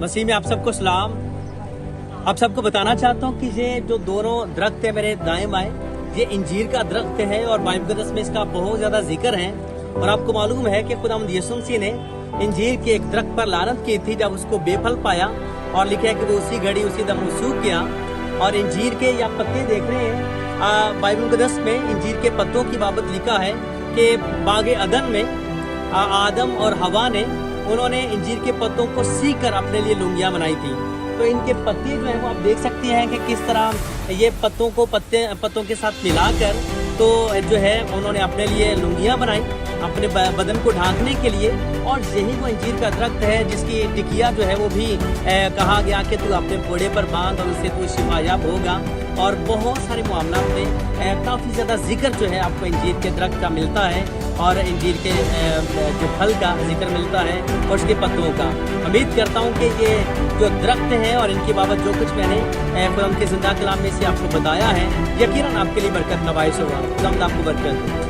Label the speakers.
Speaker 1: मसीह में आप सबको सलाम। आप सबको बताना चाहता हूँ कि ये जो दोनों दरख्त है मेरे दाएं बाएं, ये इंजीर का दरख्त है और बाइबल मुक़द्दस में इसका बहुत ज़्यादा जिक्र है। और आपको मालूम है कि खुदावंद यीशु मसीह ने इंजीर के एक दरख्त पर लानत की थी जब उसको बेफल पाया, और लिखा है कि वो उसी घड़ी उसी दम सूख गया। और इंजीर के या पत्ते देख रहे हैं, बाइबल मुक़द्दस में इंजीर के पत्तों की बाबत लिखा है कि बागे अदन में आदम और हवा ने उन्होंने इंजीर के पत्तों को सीख कर अपने लिए लुंगियाँ बनाई थी। तो इनके पत्ते जो हैं वो आप देख सकते हैं कि किस तरह ये पत्तों के साथ मिलाकर तो जो है उन्होंने अपने लिए लुंगियाँ बनाई अपने बदन को ढांकने के लिए। और यही वो इंजीर का दरख्त है जिसकी टिकिया जो है वो भी कहा गया कि तू अपने घोड़े पर बांध और उससे तू शिफायाब होगा। और बहुत सारे मामला में काफ़ी ज़्यादा जिक्र जो है आपको इंजीर के दरख्त का मिलता है, और इंजीर के जो फल का जिक्र मिलता है और उसके पत्तों का। उम्मीद करता हूँ कि ये जो दरख्त हैं और इनके बाबत जो कुछ मैंने खुदा के ज़िंदा कलाम में से आपको बताया है, यकीनन आपके लिए बरकत का बायस होगा। खुदा आपको बरकत।